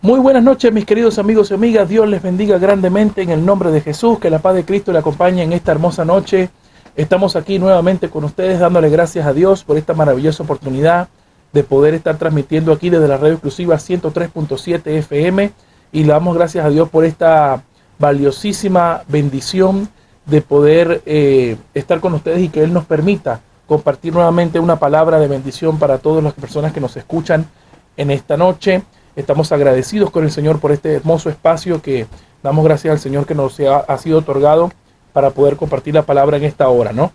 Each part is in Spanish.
Muy buenas noches, mis queridos amigos y amigas. Dios les bendiga grandemente en el nombre de Jesús. Que la paz de Cristo le acompañe en esta hermosa noche. Estamos aquí nuevamente con ustedes dándole gracias a Dios por esta maravillosa oportunidad de poder estar transmitiendo aquí desde la radio exclusiva 103.7 FM. Y le damos gracias a Dios por esta valiosísima bendición de poder estar con ustedes y que Él nos permita compartir nuevamente una palabra de bendición para todas las personas que nos escuchan en esta noche. Estamos agradecidos con el Señor por este hermoso espacio que damos gracias al Señor que nos ha sido otorgado para poder compartir la palabra en esta hora, ¿no?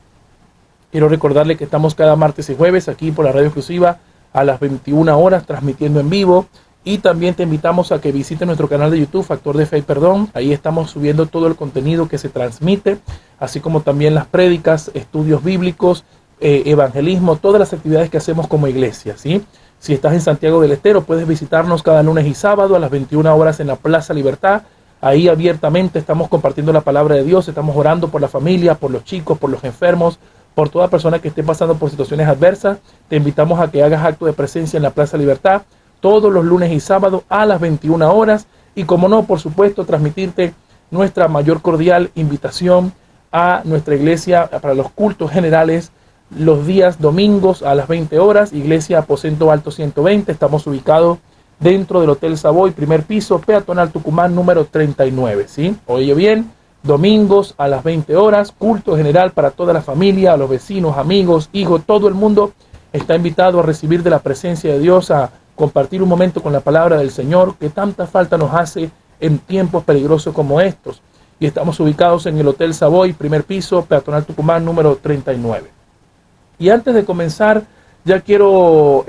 Quiero recordarle que estamos cada martes y jueves aquí por la radio exclusiva a las 21 horas transmitiendo en vivo, y también te invitamos a que visites nuestro canal de YouTube, Factor de Fe y Perdón. Ahí estamos subiendo todo el contenido que se transmite, así como también las prédicas, estudios bíblicos, evangelismo, todas las actividades que hacemos como iglesia, ¿sí? Si estás en Santiago del Estero, puedes visitarnos cada lunes y sábado a las 21 horas en la Plaza Libertad. Ahí abiertamente estamos compartiendo la palabra de Dios, estamos orando por la familia, por los chicos, por los enfermos, por toda persona que esté pasando por situaciones adversas. Te invitamos a que hagas acto de presencia en la Plaza Libertad todos los lunes y sábados a las 21 horas. Y como no, por supuesto, transmitirte nuestra mayor cordial invitación a nuestra iglesia para los cultos generales los días domingos a las 20 horas, Iglesia Aposento Alto 120. Estamos ubicados dentro del Hotel Savoy, primer piso, peatonal Tucumán, número 39, ¿sí? Oye bien, domingos a las 20 horas, culto general para toda la familia, los vecinos, amigos, hijos, todo el mundo está invitado a recibir de la presencia de Dios, a compartir un momento con la palabra del Señor, que tanta falta nos hace en tiempos peligrosos como estos. Y estamos ubicados en el Hotel Savoy, primer piso, peatonal Tucumán, número 39. Y antes de comenzar, ya quiero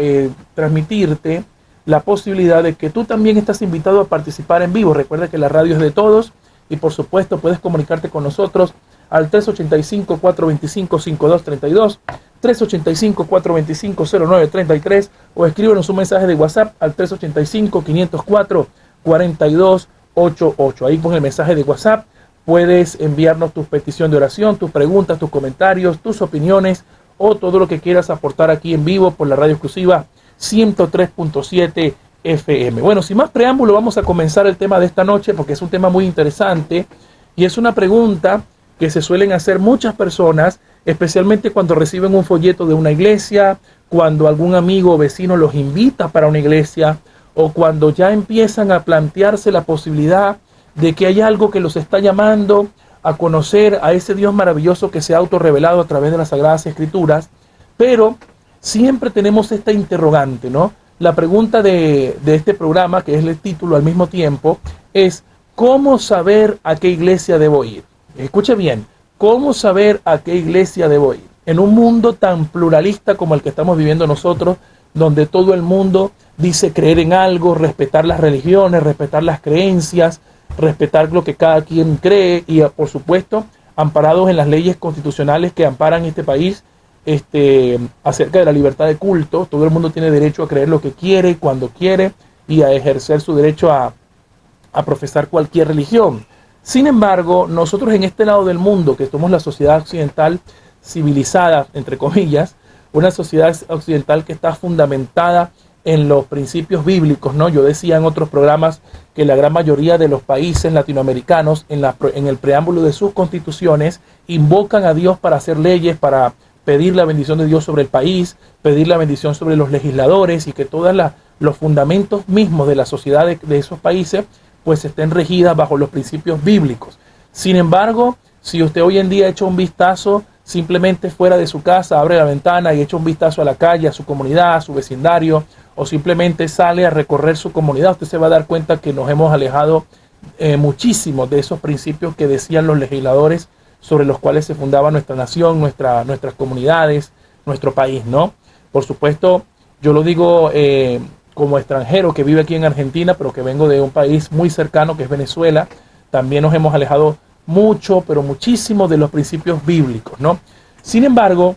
transmitirte la posibilidad de que tú también estás invitado a participar en vivo. Recuerda que la radio es de todos y por supuesto puedes comunicarte con nosotros al 385-425-5232, 385-425-0933 o escríbenos un mensaje de WhatsApp al 385-504-4288. Ahí con el mensaje de WhatsApp puedes enviarnos tu petición de oración, tus preguntas, tus comentarios, tus opiniones, o todo lo que quieras aportar aquí en vivo por la radio exclusiva 103.7 FM. Bueno, sin más preámbulo, vamos a comenzar el tema de esta noche porque es un tema muy interesante y es una pregunta que se suelen hacer muchas personas, especialmente cuando reciben un folleto de una iglesia, cuando algún amigo o vecino los invita para una iglesia, o cuando ya empiezan a plantearse la posibilidad de que hay algo que los está llamando a conocer a ese Dios maravilloso que se ha autorrevelado a través de las Sagradas Escrituras. Pero siempre tenemos esta interrogante, ¿no? La pregunta de este programa, que es el título al mismo tiempo, es ¿cómo saber a qué iglesia debo ir? Escuche bien, ¿cómo saber a qué iglesia debo ir? En un mundo tan pluralista como el que estamos viviendo nosotros, donde todo el mundo dice creer en algo, respetar las religiones, respetar las creencias, respetar lo que cada quien cree y, por supuesto, amparados en las leyes constitucionales que amparan este país acerca de la libertad de culto. Todo el mundo tiene derecho a creer lo que quiere, cuando quiere, y a ejercer su derecho a profesar cualquier religión. Sin embargo, nosotros en este lado del mundo, que somos la sociedad occidental civilizada, entre comillas, una sociedad occidental que está fundamentada en los principios bíblicos, ¿no? Yo decía en otros programas que la gran mayoría de los países latinoamericanos en el preámbulo de sus constituciones invocan a Dios para hacer leyes, para pedir la bendición de Dios sobre el país, pedir la bendición sobre los legisladores, y que todos los fundamentos mismos de la sociedad de esos países pues estén regidas bajo los principios bíblicos. Sin embargo, si usted hoy en día echa un vistazo simplemente fuera de su casa, abre la ventana y echa un vistazo a la calle, a su comunidad, a su vecindario, o simplemente sale a recorrer su comunidad, usted se va a dar cuenta que nos hemos alejado muchísimo de esos principios que decían los legisladores sobre los cuales se fundaba nuestra nación, nuestras comunidades, nuestro país, ¿no? Por supuesto, yo lo digo como extranjero que vive aquí en Argentina, pero que vengo de un país muy cercano que es Venezuela. También nos hemos alejado mucho, pero muchísimo de los principios bíblicos, ¿no? Sin embargo,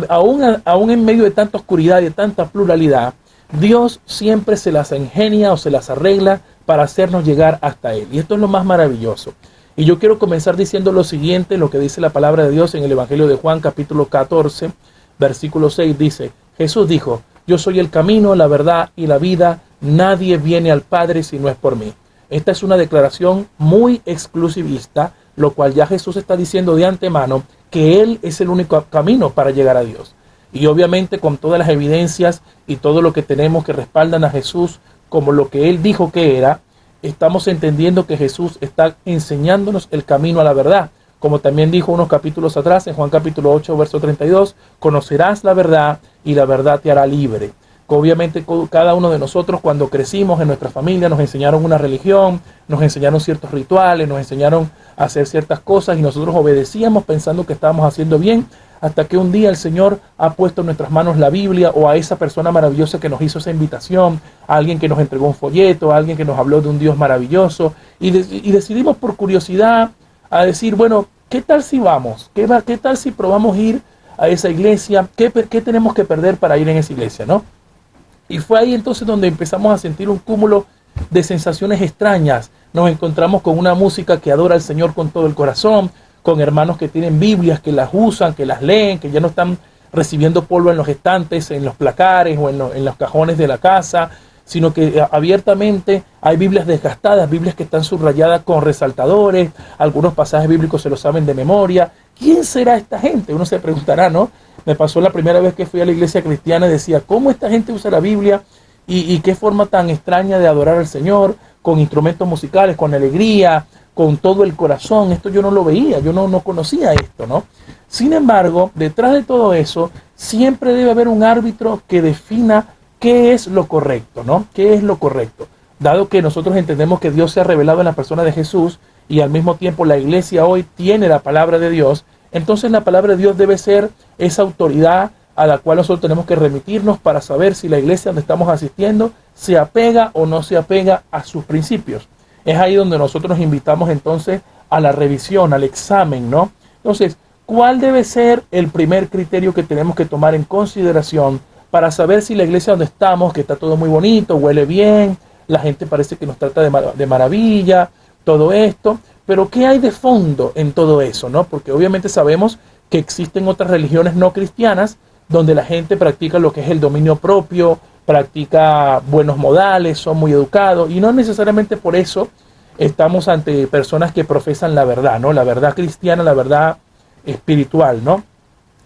aún en medio de tanta oscuridad y de tanta pluralidad, Dios siempre se las ingenia o se las arregla para hacernos llegar hasta Él. Y esto es lo más maravilloso. Y yo quiero comenzar diciendo lo siguiente, lo que dice la palabra de Dios en el Evangelio de Juan, capítulo 14, versículo 6, dice: Jesús dijo: yo soy el camino, la verdad y la vida. nadie viene al Padre si no es por mí. Esta es una declaración muy exclusivista, lo cual ya Jesús está diciendo de antemano que Él es el único camino para llegar a Dios. Y obviamente con todas las evidencias y todo lo que tenemos que respaldan a Jesús como lo que Él dijo que era, estamos entendiendo que Jesús está enseñándonos el camino a la verdad. Como también dijo unos capítulos atrás, en Juan capítulo 8, verso 32, conocerás la verdad y la verdad te hará libre. Obviamente cada uno de nosotros cuando crecimos en nuestra familia nos enseñaron una religión, nos enseñaron ciertos rituales, nos enseñaron a hacer ciertas cosas y nosotros obedecíamos pensando que estábamos haciendo bien, hasta que un día el Señor ha puesto en nuestras manos la Biblia o a esa persona maravillosa que nos hizo esa invitación, a alguien que nos entregó un folleto, a alguien que nos habló de un Dios maravilloso y decidimos por curiosidad a decir, bueno, ¿qué tal si vamos? ¿Qué tal si probamos ir a esa iglesia? ¿Qué tenemos que perder para ir en esa iglesia, no? Y fue ahí entonces donde empezamos a sentir un cúmulo de sensaciones extrañas. Nos encontramos con una música que adora al Señor con todo el corazón, con hermanos que tienen Biblias, que las usan, que las leen, que ya no están recibiendo polvo en los estantes, en los placares o en los cajones de la casa, sino que abiertamente hay Biblias desgastadas, Biblias que están subrayadas con resaltadores, algunos pasajes bíblicos se los saben de memoria. ¿Quién será esta gente? Uno se preguntará, ¿no? Me pasó la primera vez que fui a la iglesia cristiana y decía, ¿cómo esta gente usa la Biblia? Y qué forma tan extraña de adorar al Señor, con instrumentos musicales, con alegría, con todo el corazón. Esto yo no lo veía, yo no conocía esto, ¿no? Sin embargo, detrás de todo eso, siempre debe haber un árbitro que defina qué es lo correcto, ¿no? ¿Qué es lo correcto? Dado que nosotros entendemos que Dios se ha revelado en la persona de Jesús y al mismo tiempo la iglesia hoy tiene la palabra de Dios, entonces la palabra de Dios debe ser esa autoridad a la cual nosotros tenemos que remitirnos para saber si la iglesia donde estamos asistiendo se apega o no se apega a sus principios. Es ahí donde nosotros nos invitamos entonces a la revisión, al examen, ¿no? Entonces, ¿cuál debe ser el primer criterio que tenemos que tomar en consideración para saber si la iglesia donde estamos, que está todo muy bonito, huele bien, la gente parece que nos trata de maravilla, todo esto, pero ¿qué hay de fondo en todo eso, no? Porque obviamente sabemos que existen otras religiones no cristianas donde la gente practica lo que es el dominio propio, practica buenos modales, son muy educados y no necesariamente por eso estamos ante personas que profesan la verdad, ¿no? La verdad cristiana, la verdad espiritual, ¿no?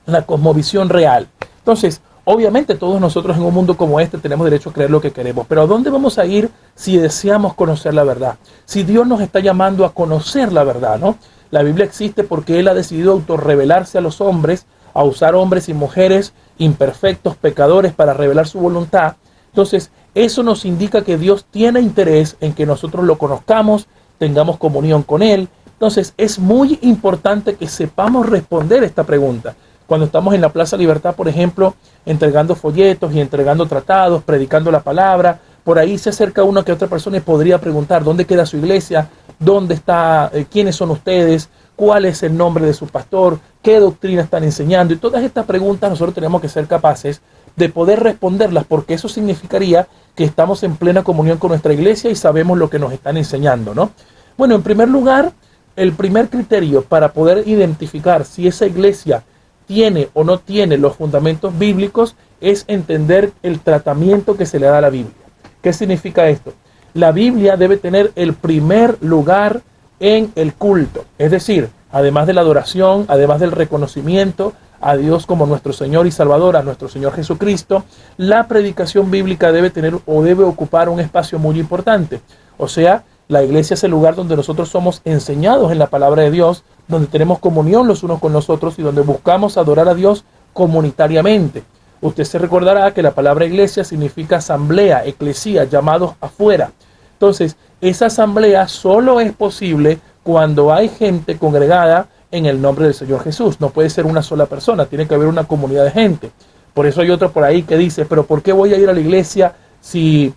La cosmovisión real. Entonces, obviamente todos nosotros en un mundo como este tenemos derecho a creer lo que queremos, pero ¿a dónde vamos a ir si deseamos conocer la verdad? Si Dios nos está llamando a conocer la verdad, ¿no? La Biblia existe porque Él ha decidido autorrevelarse a los hombres, a usar hombres y mujeres imperfectos, pecadores, para revelar su voluntad. Entonces, eso nos indica que Dios tiene interés en que nosotros lo conozcamos, tengamos comunión con Él. Entonces, es muy importante que sepamos responder esta pregunta. Cuando estamos en la Plaza Libertad, por ejemplo, entregando folletos y entregando tratados, predicando la palabra, por ahí se acerca una que otra persona y podría preguntar, ¿dónde queda su iglesia? ¿Dónde está? ¿Quiénes son ustedes? ¿Cuál es el nombre de su pastor? ¿Qué doctrina están enseñando? Y todas estas preguntas nosotros tenemos que ser capaces de poder responderlas, porque eso significaría que estamos en plena comunión con nuestra iglesia y sabemos lo que nos están enseñando, ¿no? Bueno, en primer lugar, el primer criterio para poder identificar si esa iglesia tiene o no tiene los fundamentos bíblicos es entender el tratamiento que se le da a la Biblia. ¿Qué significa esto? La Biblia debe tener el primer lugar en el culto, es decir, además de la adoración, además del reconocimiento a Dios como nuestro Señor y Salvador, a nuestro Señor Jesucristo, la predicación bíblica debe tener o debe ocupar un espacio muy importante. O sea, la iglesia es el lugar donde nosotros somos enseñados en la palabra de Dios, donde tenemos comunión los unos con los otros y donde buscamos adorar a Dios comunitariamente. Usted se recordará que la palabra iglesia significa asamblea, eclesía, llamados afuera. Entonces, esa asamblea solo es posible cuando hay gente congregada en el nombre del Señor Jesús. No puede ser una sola persona, tiene que haber una comunidad de gente. Por eso hay otro por ahí que dice, pero ¿por qué voy a ir a la iglesia si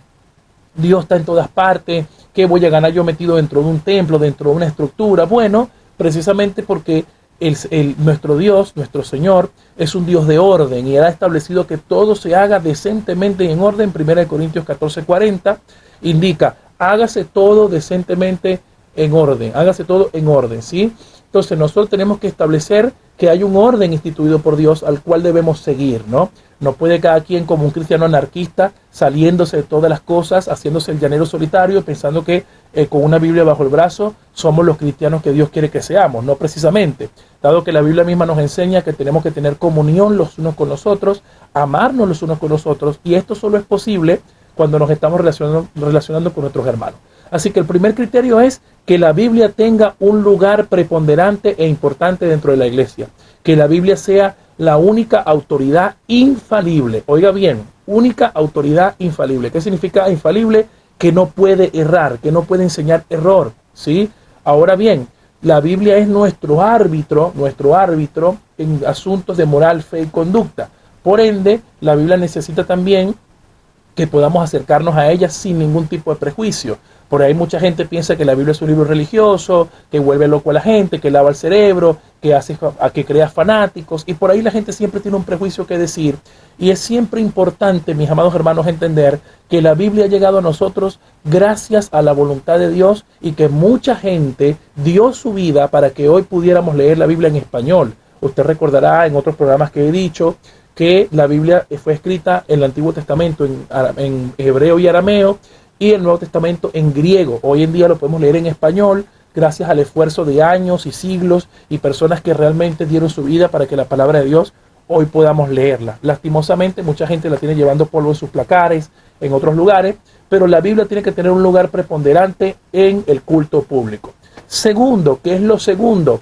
Dios está en todas partes? ¿Qué voy a ganar yo metido dentro de un templo, dentro de una estructura? Bueno, precisamente porque nuestro Dios, nuestro Señor, es un Dios de orden y Él ha establecido que todo se haga decentemente y en orden. 1 Corintios 14:40 indica, hágase todo decentemente en orden, hágase todo en orden, ¿sí? Entonces nosotros tenemos que establecer que hay un orden instituido por Dios al cual debemos seguir, ¿no? No puede cada quien como un cristiano anarquista saliéndose de todas las cosas, haciéndose el llanero solitario, pensando que con una Biblia bajo el brazo somos los cristianos que Dios quiere que seamos, no precisamente. Dado que la Biblia misma nos enseña que tenemos que tener comunión los unos con los otros, amarnos los unos con los otros, y esto solo es posible cuando nos estamos relacionando con nuestros hermanos. Así que el primer criterio es que la Biblia tenga un lugar preponderante e importante dentro de la iglesia. Que la Biblia sea la única autoridad infalible. Oiga bien, única autoridad infalible. ¿Qué significa infalible? Que no puede errar, que no puede enseñar error, ¿sí? Ahora bien, la Biblia es nuestro árbitro en asuntos de moral, fe y conducta. Por ende, la Biblia necesita también que podamos acercarnos a ella sin ningún tipo de prejuicio. Por ahí mucha gente piensa que la Biblia es un libro religioso, que vuelve loco a la gente, que lava el cerebro, que crea fanáticos, y por ahí la gente siempre tiene un prejuicio que decir. Y es siempre importante, mis amados hermanos, entender que la Biblia ha llegado a nosotros gracias a la voluntad de Dios y que mucha gente dio su vida para que hoy pudiéramos leer la Biblia en español. Usted recordará en otros programas que he dicho que la Biblia fue escrita en el Antiguo Testamento en hebreo y arameo, y el Nuevo Testamento en griego. Hoy en día lo podemos leer en español gracias al esfuerzo de años y siglos y personas que realmente dieron su vida para que la palabra de Dios hoy podamos leerla. Lastimosamente mucha gente la tiene llevando polvo en sus placares, en otros lugares, pero la Biblia tiene que tener un lugar preponderante en el culto público. Segundo, ¿qué es lo segundo?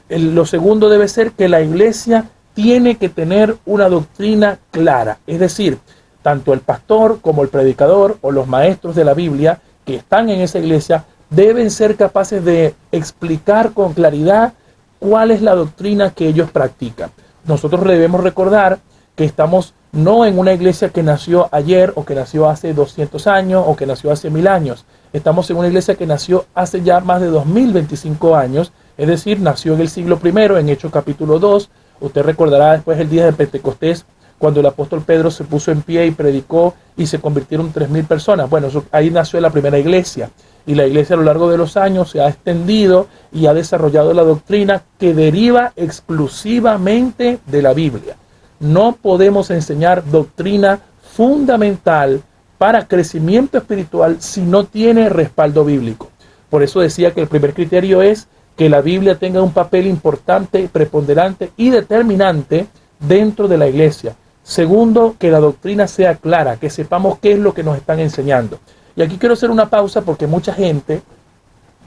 Lo segundo debe ser que la iglesia tiene que tener una doctrina clara, es decir, tanto el pastor como el predicador o los maestros de la Biblia que están en esa iglesia deben ser capaces de explicar con claridad cuál es la doctrina que ellos practican. Nosotros debemos recordar que estamos no en una iglesia que nació ayer o que nació hace 200 años o que nació hace 1000 años. Estamos en una iglesia que nació hace ya más de 2025 años, es decir, nació en el siglo I, en Hechos capítulo 2. Usted recordará después el día de Pentecostés, cuando el apóstol Pedro se puso en pie y predicó y se convirtieron 3000 personas. Bueno, ahí nació la primera iglesia. Y la iglesia a lo largo de los años se ha extendido y ha desarrollado la doctrina que deriva exclusivamente de la Biblia. No podemos enseñar doctrina fundamental para crecimiento espiritual si no tiene respaldo bíblico. Por eso decía que el primer criterio es que la Biblia tenga un papel importante, preponderante y determinante dentro de la iglesia. Segundo, que la doctrina sea clara, que sepamos qué es lo que nos están enseñando. Y aquí quiero hacer una pausa porque mucha gente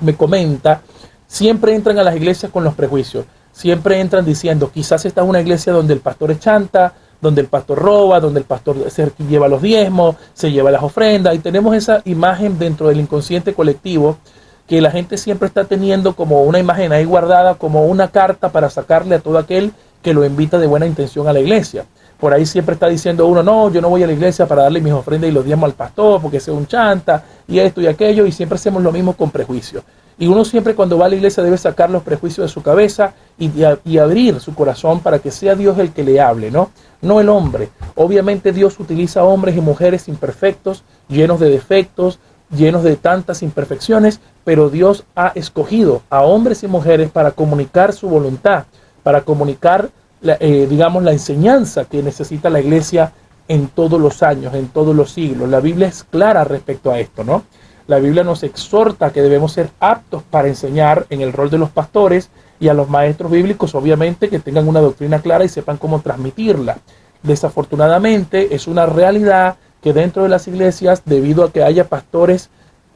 me comenta, siempre entran a las iglesias con los prejuicios, siempre entran diciendo, quizás esta es una iglesia donde el pastor es chanta, donde el pastor roba, donde el pastor se lleva los diezmos, se lleva las ofrendas, y tenemos esa imagen dentro del inconsciente colectivo que la gente siempre está teniendo como una imagen ahí guardada, como una carta para sacarle a todo aquel que lo invita de buena intención a la iglesia. Por ahí siempre está diciendo uno, no, yo no voy a la iglesia para darle mis ofrendas y los diezmos al pastor porque sea un chanta y esto y aquello, y siempre hacemos lo mismo con prejuicios. Y uno siempre cuando va a la iglesia debe sacar los prejuicios de su cabeza y abrir su corazón para que sea Dios el que le hable, ¿no? No el hombre. Obviamente Dios utiliza hombres y mujeres imperfectos, llenos de defectos, llenos de tantas imperfecciones, pero Dios ha escogido a hombres y mujeres para comunicar su voluntad, para comunicar la enseñanza que necesita la iglesia en todos los años, en todos los siglos. La Biblia es clara respecto a esto, ¿no? La Biblia nos exhorta que debemos ser aptos para enseñar en el rol de los pastores y a los maestros bíblicos, obviamente, que tengan una doctrina clara y sepan cómo transmitirla. Desafortunadamente, es una realidad que dentro de las iglesias, debido a que haya pastores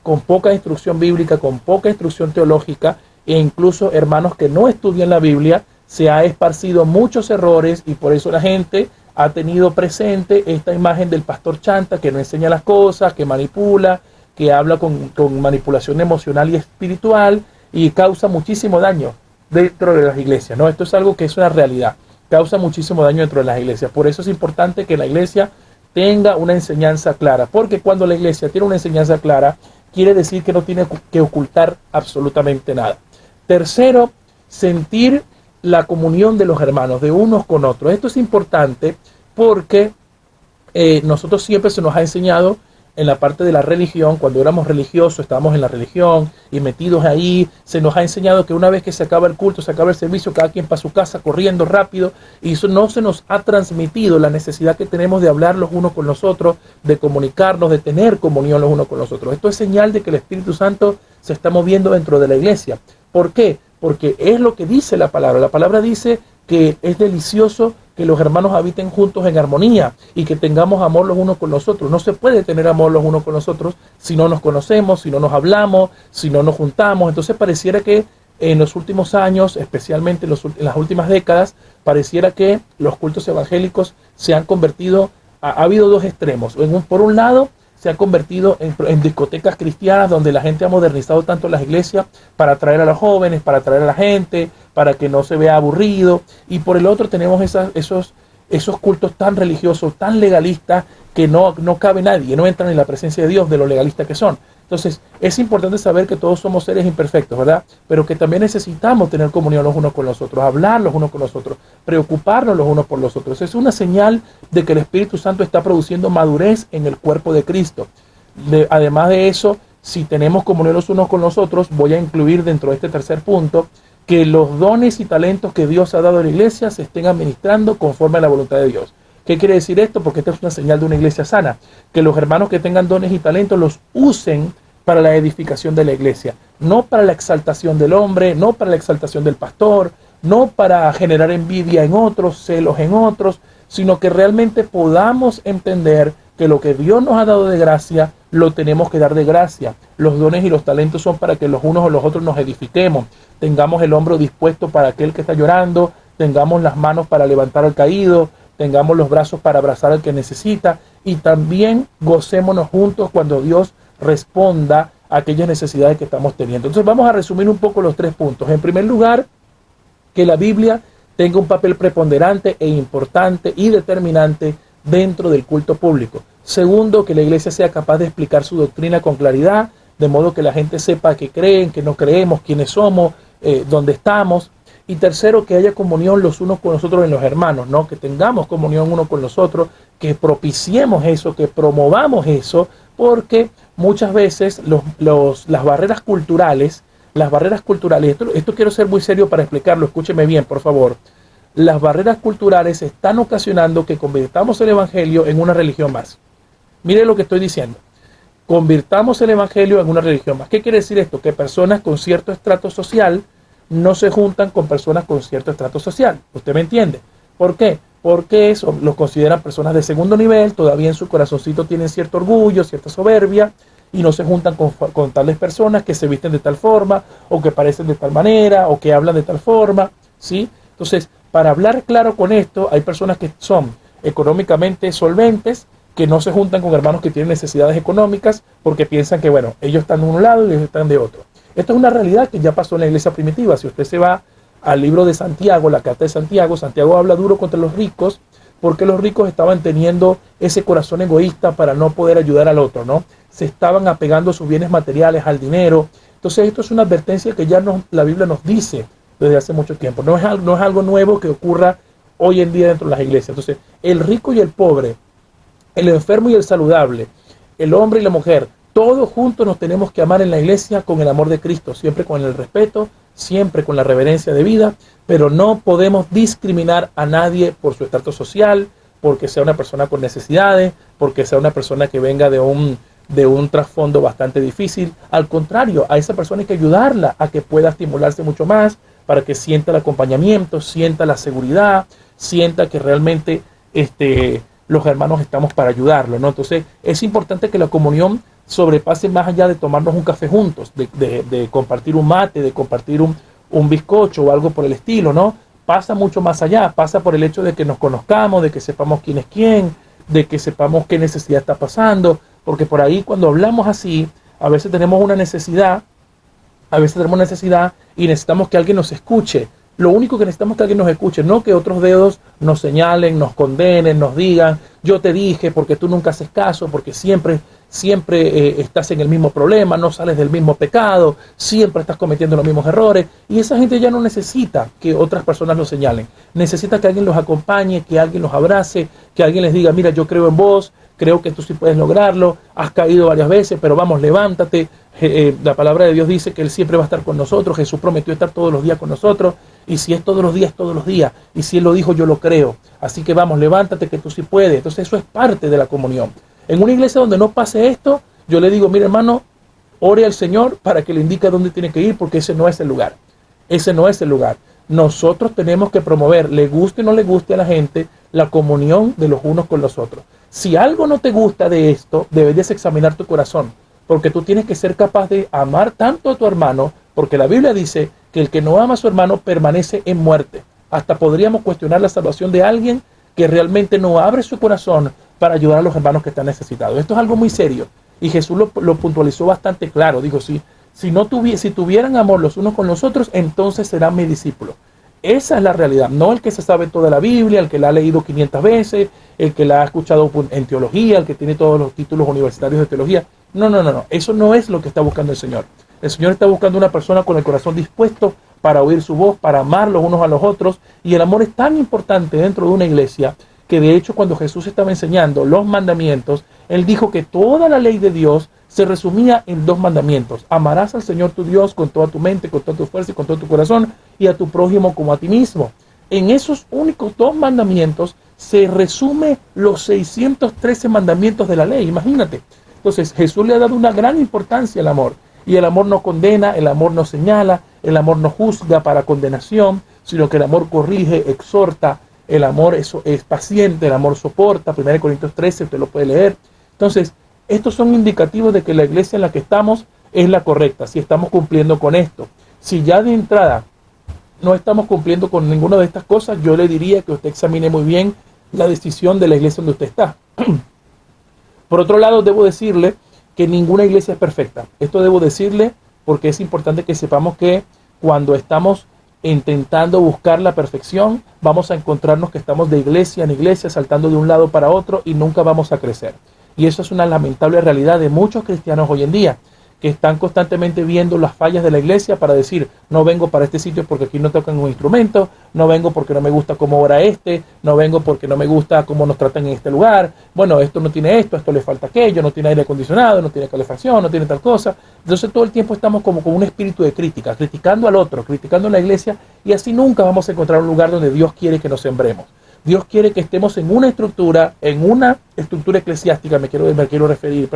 con poca instrucción bíblica, con poca instrucción teológica, e incluso hermanos que no estudian la Biblia, se ha esparcido muchos errores y por eso la gente ha tenido presente esta imagen del pastor chanta que no enseña las cosas, que manipula, que habla con manipulación emocional y espiritual y causa muchísimo daño dentro de las iglesias, ¿no? Esto es algo que es una realidad, causa muchísimo daño dentro de las iglesias. Por eso es importante que la iglesia tenga una enseñanza clara, porque cuando la iglesia tiene una enseñanza clara, quiere decir que no tiene que ocultar absolutamente nada. Tercero, sentir la comunión de los hermanos, de unos con otros. Esto es importante porque nosotros siempre se nos ha enseñado en la parte de la religión, cuando éramos religiosos, estábamos en la religión y metidos ahí, se nos ha enseñado que una vez que se acaba el culto, se acaba el servicio, cada quien para su casa corriendo rápido, y eso no se nos ha transmitido la necesidad que tenemos de hablar los unos con los otros, de comunicarnos, de tener comunión los unos con los otros. Esto es señal de que el Espíritu Santo se está moviendo dentro de la iglesia. ¿Por qué? Porque es lo que dice la palabra. La palabra dice que es delicioso que los hermanos habiten juntos en armonía y que tengamos amor los unos con los otros. No se puede tener amor los unos con los otros si no nos conocemos, si no nos hablamos, si no nos juntamos. Entonces pareciera que en los últimos años, especialmente en las últimas décadas, pareciera que los cultos evangélicos se han convertido, ha habido dos extremos. Por un lado, se ha convertido en discotecas cristianas donde la gente ha modernizado tanto las iglesias para atraer a los jóvenes, para atraer a la gente, para que no se vea aburrido. Y por el otro tenemos esos cultos tan religiosos, tan legalistas, que no cabe nadie, no entran en la presencia de Dios de lo legalistas que son. Entonces, es importante saber que todos somos seres imperfectos, ¿verdad? Pero que también necesitamos tener comunión los unos con los otros, hablar los unos con los otros, preocuparnos los unos por los otros. Es una señal de que el Espíritu Santo está produciendo madurez en el cuerpo de Cristo. Además de eso, si tenemos comunión los unos con los otros, voy a incluir dentro de este tercer punto que los dones y talentos que Dios ha dado a la iglesia se estén administrando conforme a la voluntad de Dios. ¿Qué quiere decir esto? Porque esta es una señal de una iglesia sana. Que los hermanos que tengan dones y talentos los usen para la edificación de la iglesia. No para la exaltación del hombre, no para la exaltación del pastor, no para generar envidia en otros, celos en otros, sino que realmente podamos entender que lo que Dios nos ha dado de gracia, lo tenemos que dar de gracia. Los dones y los talentos son para que los unos o los otros nos edifiquemos. Tengamos el hombro dispuesto para aquel que está llorando, tengamos las manos para levantar al caído, tengamos los brazos para abrazar al que necesita, y también gocémonos juntos cuando Dios responda a aquellas necesidades que estamos teniendo. Entonces vamos a resumir un poco los tres puntos. En primer lugar, que la Biblia tenga un papel preponderante e importante y determinante dentro del culto público. Segundo, que la iglesia sea capaz de explicar su doctrina con claridad, de modo que la gente sepa qué creen, qué no creemos, quiénes somos, dónde estamos. Y tercero, que haya comunión los unos con los otros en los hermanos, ¿no? Que tengamos comunión unos con los otros, que propiciemos eso, que promovamos eso, porque muchas veces las barreras culturales, esto quiero ser muy serio para explicarlo, escúcheme bien, por favor. Las barreras culturales están ocasionando que convirtamos el evangelio en una religión más. Mire lo que estoy diciendo. Convirtamos el evangelio en una religión más. ¿Qué quiere decir esto? Que personas con cierto estrato social no se juntan con personas con cierto estrato social. ¿Usted me entiende? ¿Por qué? Porque eso los consideran personas de segundo nivel, todavía en su corazoncito tienen cierto orgullo, cierta soberbia, y no se juntan con tales personas que se visten de tal forma, o que parecen de tal manera, o que hablan de tal forma, ¿sí? Entonces, para hablar claro con esto, hay personas que son económicamente solventes, que no se juntan con hermanos que tienen necesidades económicas, porque piensan que, bueno, ellos están de un lado y ellos están de otro. Esto es una realidad que ya pasó en la iglesia primitiva. Si usted se va al libro de Santiago, la carta de Santiago, Santiago habla duro contra los ricos, porque los ricos estaban teniendo ese corazón egoísta para no poder ayudar al otro, ¿no? Se estaban apegando a sus bienes materiales, al dinero. Entonces esto es una advertencia que ya la Biblia nos dice desde hace mucho tiempo. No es algo nuevo que ocurra hoy en día dentro de las iglesias. Entonces, el rico y el pobre, el enfermo y el saludable, el hombre y la mujer, todos juntos nos tenemos que amar en la iglesia con el amor de Cristo, siempre con el respeto, siempre con la reverencia debida, pero no podemos discriminar a nadie por su estrato social, porque sea una persona con necesidades, porque sea una persona que venga de un trasfondo bastante difícil. Al contrario, a esa persona hay que ayudarla a que pueda estimularse mucho más, para que sienta el acompañamiento, sienta la seguridad, sienta que realmente los hermanos estamos para ayudarlo, ¿no? Entonces es importante que la comunión sobrepase más allá de tomarnos un café juntos, de compartir un mate, de compartir un bizcocho o algo por el estilo, ¿no? Pasa mucho más allá, pasa por el hecho de que nos conozcamos, de que sepamos quién es quién, de que sepamos qué necesidad está pasando, porque por ahí cuando hablamos así, a veces tenemos una necesidad y necesitamos que alguien nos escuche. Lo único que necesitamos es que alguien nos escuche, no que otros dedos nos señalen, nos condenen, nos digan, yo te dije porque tú nunca haces caso, porque siempre estás en el mismo problema, no sales del mismo pecado, siempre estás cometiendo los mismos errores. Y esa gente ya no necesita que otras personas los señalen, necesita que alguien los acompañe, que alguien los abrace, que alguien les diga, mira, yo creo en vos, creo que tú sí puedes lograrlo, has caído varias veces, pero vamos, levántate. La palabra de Dios dice que Él siempre va a estar con nosotros, Jesús prometió estar todos los días con nosotros, y si es todos los días, todos los días, y si Él lo dijo, yo lo creo. Así que vamos, levántate que tú sí puedes. Entonces eso es parte de la comunión. En una iglesia donde no pase esto, yo le digo, mire hermano, ore al Señor para que le indique a dónde tiene que ir, porque ese no es el lugar. Ese no es el lugar. Nosotros tenemos que promover, le guste o no le guste a la gente, la comunión de los unos con los otros. Si algo no te gusta de esto, deberías examinar tu corazón, porque tú tienes que ser capaz de amar tanto a tu hermano, porque la Biblia dice que el que no ama a su hermano permanece en muerte. Hasta podríamos cuestionar la salvación de alguien que realmente no abre su corazón para ayudar a los hermanos que están necesitados. Esto es algo muy serio, y Jesús lo puntualizó bastante claro. Dijo, si tuvieran amor los unos con los otros, entonces serán mis discípulos. Esa es la realidad, no el que se sabe toda la Biblia, el que la ha leído 500 veces, el que la ha escuchado en teología, el que tiene todos los títulos universitarios de teología. No, eso no es lo que está buscando el Señor. El Señor está buscando una persona con el corazón dispuesto para oír su voz, para amar los unos a los otros, y el amor es tan importante dentro de una iglesia que de hecho cuando Jesús estaba enseñando los mandamientos, Él dijo que toda la ley de Dios se resumía en 2 mandamientos. Amarás al Señor tu Dios con toda tu mente, con toda tu fuerza y con todo tu corazón, y a tu prójimo como a ti mismo. En esos únicos 2 mandamientos se resume los 613 mandamientos de la ley, imagínate. Entonces Jesús le ha dado una gran importancia al amor, y el amor no condena, el amor no señala, el amor no juzga para condenación, sino que el amor corrige, exhorta, el amor es paciente, el amor soporta. 1 Corintios 13, usted lo puede leer. Entonces, estos son indicativos de que la iglesia en la que estamos es la correcta, si estamos cumpliendo con esto. Si ya de entrada no estamos cumpliendo con ninguna de estas cosas, yo le diría que usted examine muy bien la decisión de la iglesia donde usted está. Por otro lado, debo decirle que ninguna iglesia es perfecta. Esto debo decirle porque es importante que sepamos que cuando estamos intentando buscar la perfección, vamos a encontrarnos que estamos de iglesia en iglesia, saltando de un lado para otro y nunca vamos a crecer. Y eso es una lamentable realidad de muchos cristianos hoy en día, que están constantemente viendo las fallas de la iglesia para decir, no vengo para este sitio porque aquí no tocan un instrumento, no vengo porque no me gusta cómo ora no vengo porque no me gusta cómo nos tratan en este lugar, bueno, esto no tiene esto le falta aquello, no tiene aire acondicionado, no tiene calefacción, no tiene tal cosa. Entonces todo el tiempo estamos como con un espíritu de crítica, criticando al otro, criticando a la iglesia, y así nunca vamos a encontrar un lugar donde Dios quiere que nos sembremos. Dios quiere que estemos en una estructura eclesiástica, me quiero referir,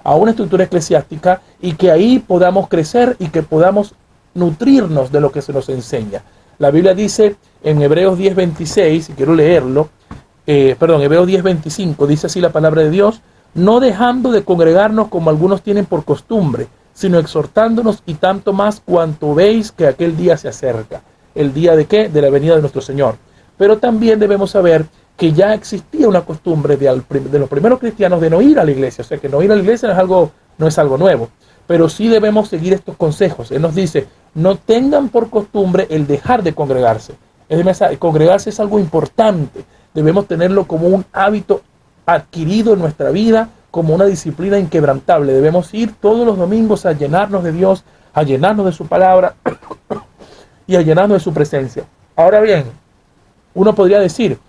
a una estructura eclesiástica, y que ahí podamos crecer y que podamos nutrirnos de lo que se nos enseña. La Biblia dice en Hebreos 10:26, y quiero leerlo, Hebreos 10:25, dice así la palabra de Dios: no dejando de congregarnos como algunos tienen por costumbre, sino exhortándonos, y tanto más cuanto veis que aquel día se acerca. ¿El día de qué? De la venida de nuestro Señor. Pero también debemos saber que ya existía una costumbre de los primeros cristianos de no ir a la iglesia. O sea, que no ir a la iglesia no es algo nuevo. Pero sí debemos seguir estos consejos. Él nos dice, no tengan por costumbre el dejar de congregarse. Congregarse es algo importante. Debemos tenerlo como un hábito adquirido en nuestra vida, como una disciplina inquebrantable. Debemos ir todos los domingos a llenarnos de Dios, a llenarnos de su palabra y a llenarnos de su presencia. Ahora bien, uno podría decir,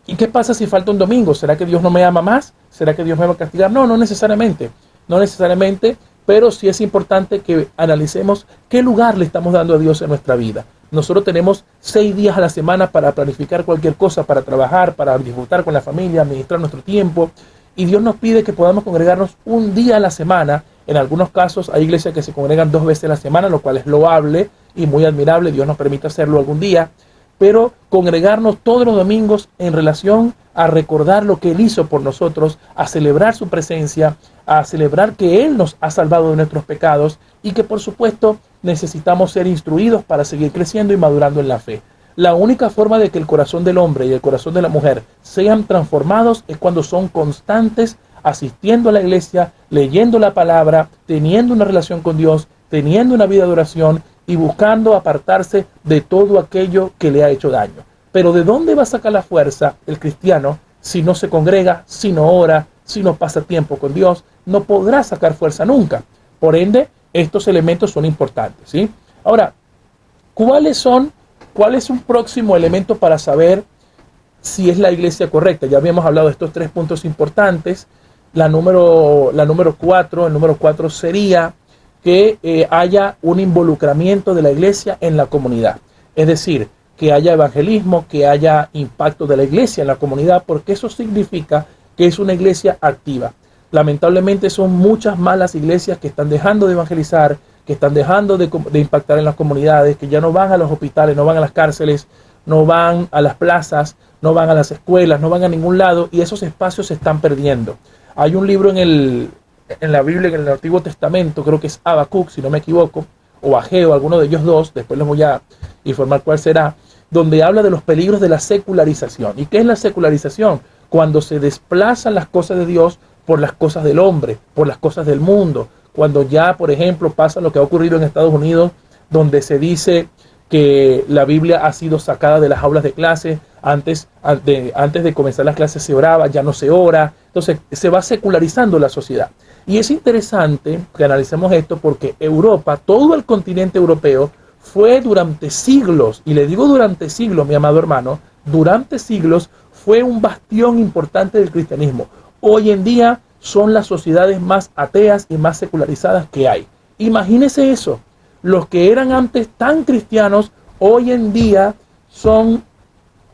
¿y qué pasa si falta un domingo? ¿Será que Dios no me ama más? ¿Será que Dios me va a castigar? No necesariamente. No necesariamente, pero sí es importante que analicemos qué lugar le estamos dando a Dios en nuestra vida. Nosotros tenemos 6 días a la semana para planificar cualquier cosa, para trabajar, para disfrutar con la familia, administrar nuestro tiempo. Y Dios nos pide que podamos congregarnos un día a la semana. En algunos casos hay iglesias que se congregan 2 veces a la semana, lo cual es loable y muy admirable. Dios nos permite hacerlo algún día. Pero congregarnos todos los domingos en relación a recordar lo que Él hizo por nosotros, a celebrar su presencia, a celebrar que Él nos ha salvado de nuestros pecados, y que por supuesto necesitamos ser instruidos para seguir creciendo y madurando en la fe. La única forma de que el corazón del hombre y el corazón de la mujer sean transformados es cuando son constantes asistiendo a la iglesia, leyendo la palabra, teniendo una relación con Dios, teniendo una vida de oración y buscando apartarse de todo aquello que le ha hecho daño. Pero ¿de dónde va a sacar la fuerza el cristiano si no se congrega, si no ora, si no pasa tiempo con Dios? No podrá sacar fuerza nunca. Por ende, estos elementos son importantes, ¿sí? Ahora, ¿cuál es un próximo elemento para saber si es la iglesia correcta. Ya habíamos hablado de estos 3 puntos importantes. El número 4 sería que haya un involucramiento de la iglesia en la comunidad. Es decir, que haya evangelismo, que haya impacto de la iglesia en la comunidad, porque eso significa que es una iglesia activa. Lamentablemente son muchas malas iglesias que están dejando de evangelizar, que están dejando de impactar en las comunidades, que ya no van a los hospitales, no van a las cárceles, no van a las plazas, no van a las escuelas, no van a ningún lado, y esos espacios se están perdiendo. Hay un libro en la Biblia, en el Antiguo Testamento, creo que es Habacuc, si no me equivoco, o Ageo, alguno de ellos dos, después les voy a informar cuál será, donde habla de los peligros de la secularización. ¿Y qué es la secularización? Cuando se desplazan las cosas de Dios por las cosas del hombre, por las cosas del mundo. Cuando ya, por ejemplo, pasa lo que ha ocurrido en Estados Unidos, donde se dice que la Biblia ha sido sacada de las aulas de clase. Antes de comenzar las clases se oraba, ya no se ora. Entonces se va secularizando la sociedad. Y es interesante que analicemos esto porque Europa, todo el continente europeo, fue durante siglos, y le digo durante siglos, mi amado hermano, durante siglos fue un bastión importante del cristianismo. Hoy en día son las sociedades más ateas y más secularizadas que hay. Imagínese eso. Los que eran antes tan cristianos, hoy en día son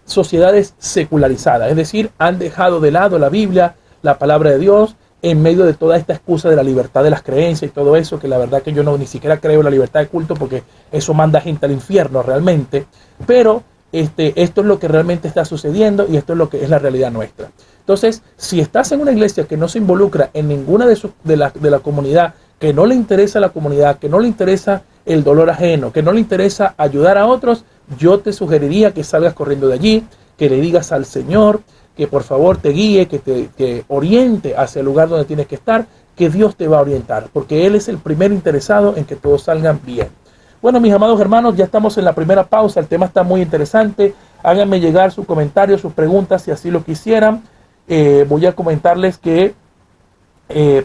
sociedades secularizadas. Es decir, han dejado de lado la Biblia, la palabra de Dios, en medio de toda esta excusa de la libertad de las creencias y todo eso, que la verdad que yo ni siquiera creo en la libertad de culto, porque eso manda gente al infierno realmente. Pero esto es lo que realmente está sucediendo y esto es lo que es la realidad nuestra. Entonces, si estás en una iglesia que no se involucra en ninguna de la comunidad, que no le interesa la comunidad, que no le interesa el dolor ajeno, que no le interesa ayudar a otros, yo te sugeriría que salgas corriendo de allí, que le digas al Señor, que por favor te guíe, que te oriente hacia el lugar donde tienes que estar, que Dios te va a orientar, porque Él es el primero interesado en que todos salgan bien. Bueno, mis amados hermanos, ya estamos en la primera pausa, el tema está muy interesante. Háganme llegar sus comentarios, sus preguntas, si así lo quisieran. Voy a comentarles que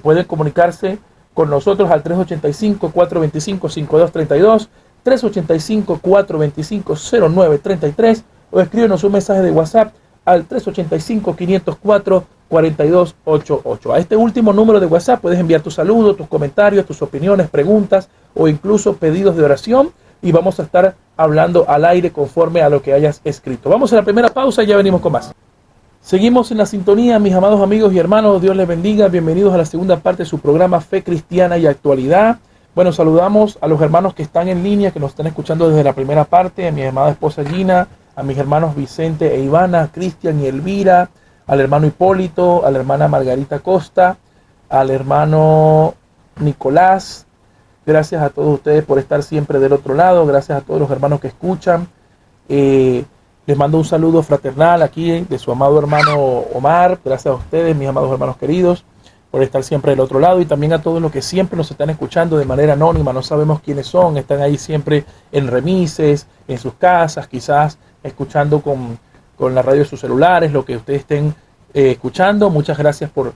pueden comunicarse con nosotros al 385-425-5232, 385-425-0933, o escríbenos un mensaje de WhatsApp al 385-504-4288. A este último número de WhatsApp puedes enviar tus saludos, tus comentarios, tus opiniones, preguntas o incluso pedidos de oración, y vamos a estar hablando al aire conforme a lo que hayas escrito. Vamos a la primera pausa y ya venimos con más. Seguimos en la sintonía, mis amados amigos y hermanos, Dios les bendiga. Bienvenidos a la segunda parte de su programa Fe Cristiana y Actualidad. Bueno, saludamos a los hermanos que están en línea, que nos están escuchando desde la primera parte, a mi amada esposa Gina, a mis hermanos Vicente e Ivana, a Cristian y Elvira, al hermano Hipólito, a la hermana Margarita Costa, al hermano Nicolás. Gracias a todos ustedes por estar siempre del otro lado. Gracias a todos los hermanos que escuchan. Les mando un saludo fraternal aquí de su amado hermano Omar. Gracias a ustedes, mis amados hermanos queridos, por estar siempre del otro lado. Y también a todos los que siempre nos están escuchando de manera anónima. No sabemos quiénes son. Están ahí siempre en remises, en sus casas, quizás escuchando con la radio de sus celulares, lo que ustedes estén escuchando. Muchas gracias por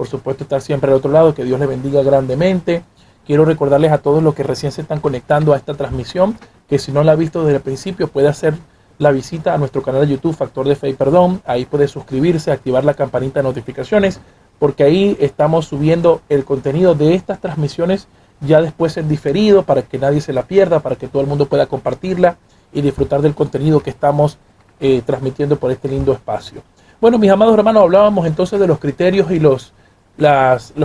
supuesto, estar siempre del otro lado. Que Dios les bendiga grandemente. Quiero recordarles a todos los que recién se están conectando a esta transmisión, que si no la han visto desde el principio, puede hacer la visita a nuestro canal de YouTube, Factor de Fe y Perdón. Ahí puede suscribirse, activar la campanita de notificaciones, porque ahí estamos subiendo el contenido de estas transmisiones ya después en diferido, para que nadie se la pierda, para que todo el mundo pueda compartirla y disfrutar del contenido que estamos transmitiendo por este lindo espacio. Bueno, mis amados hermanos, hablábamos entonces de los criterios y los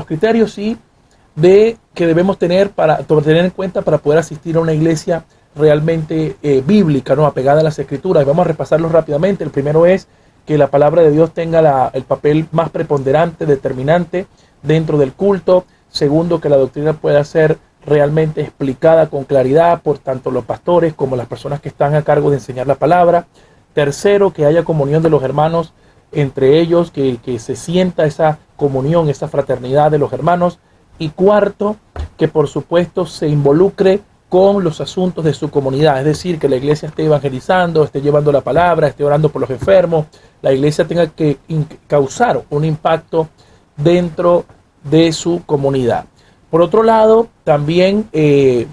criterios sí que debemos tener en cuenta para poder asistir a una iglesia realmente bíblica, ¿no? Apegada a las escrituras. Y vamos a repasarlos rápidamente. El primero es que la palabra de Dios tenga el papel más preponderante, determinante dentro del culto. Segundo, que la doctrina pueda ser realmente explicada con claridad por tanto los pastores como las personas que están a cargo de enseñar la palabra. Tercero, que haya comunión de los hermanos entre ellos, que se sienta esa comunión, esa fraternidad de los hermanos. Y cuarto, que por supuesto se involucre con los asuntos de su comunidad, es decir, que la iglesia esté evangelizando, esté llevando la palabra, esté orando por los enfermos, la iglesia tenga que causar un impacto dentro de su comunidad. Por otro lado, también el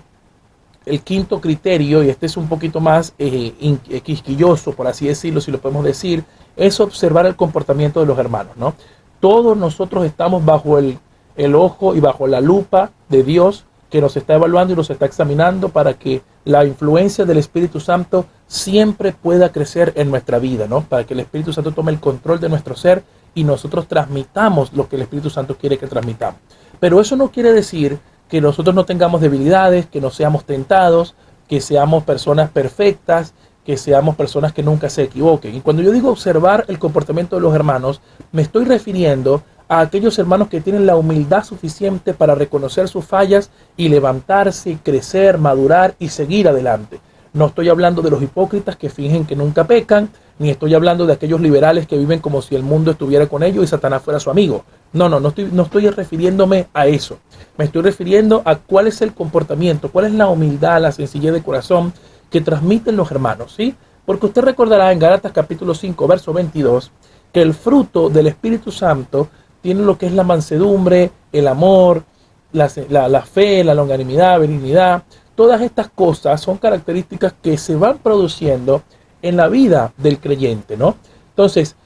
quinto criterio, y este es un poquito más quisquilloso, por así decirlo, si lo podemos decir, es observar el comportamiento de los hermanos, ¿no? Todos nosotros estamos bajo el ojo y bajo la lupa de Dios, que nos está evaluando y nos está examinando para que la influencia del Espíritu Santo siempre pueda crecer en nuestra vida, ¿no? Para que el Espíritu Santo tome el control de nuestro ser y nosotros transmitamos lo que el Espíritu Santo quiere que transmitamos. Pero eso no quiere decir que nosotros no tengamos debilidades, que no seamos tentados, que seamos personas perfectas, que seamos personas que nunca se equivoquen. Y cuando yo digo observar el comportamiento de los hermanos, me estoy refiriendo a aquellos hermanos que tienen la humildad suficiente para reconocer sus fallas y levantarse, crecer, madurar y seguir adelante. No estoy hablando de los hipócritas que fingen que nunca pecan, ni estoy hablando de aquellos liberales que viven como si el mundo estuviera con ellos y Satanás fuera su amigo. No estoy refiriéndome a eso. Me estoy refiriendo a cuál es el comportamiento, cuál es la humildad, la sencillez de corazón que transmiten los hermanos, ¿sí? Porque usted recordará en Gálatas capítulo 5, verso 22, que el fruto del Espíritu Santo tiene lo que es la mansedumbre, el amor, la fe, la longanimidad, benignidad. Todas estas cosas son características que se van produciendo en la vida del creyente, ¿no? Entonces,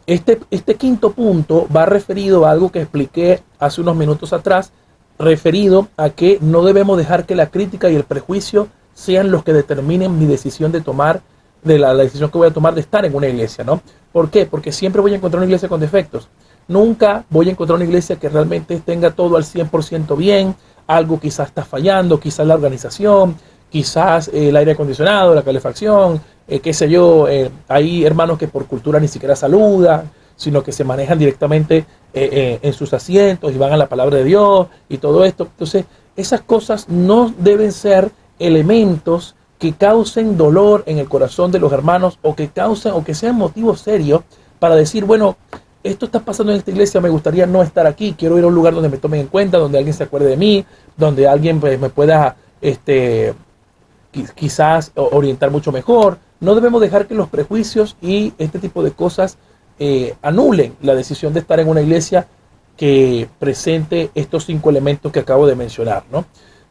este quinto punto va referido a algo que expliqué hace unos minutos atrás, referido a que no debemos dejar que la crítica y el prejuicio sean los que determinen mi decisión de tomar, la decisión que voy a tomar de estar en una iglesia, ¿no? ¿Por qué? Porque siempre voy a encontrar una iglesia con defectos. Nunca voy a encontrar una iglesia que realmente tenga todo al 100% bien. Algo quizás está fallando, quizás la organización, quizás el aire acondicionado, la calefacción, qué sé yo. Hay hermanos que por cultura ni siquiera saludan, sino que se manejan directamente en sus asientos y van a la palabra de Dios y todo esto. Entonces, esas cosas no deben ser elementos que causen dolor en el corazón de los hermanos o que sean motivos serios para decir, bueno, esto está pasando en esta iglesia, me gustaría no estar aquí, quiero ir a un lugar donde me tomen en cuenta, donde alguien se acuerde de mí, donde alguien pues, me pueda quizás orientar mucho mejor. No debemos dejar que los prejuicios y este tipo de cosas anulen la decisión de estar en una iglesia que presente estos 5 elementos que acabo de mencionar, ¿no?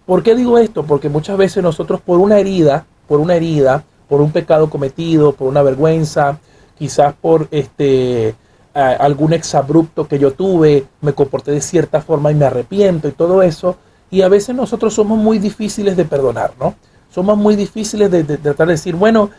¿Por qué digo esto? Porque muchas veces nosotros por una herida, por un pecado cometido, por una vergüenza, quizás por algún exabrupto que yo tuve, me comporté de cierta forma y me arrepiento y todo eso, y a veces nosotros somos muy difíciles de perdonar, ¿no? Somos muy difíciles de tratar de decir, bueno,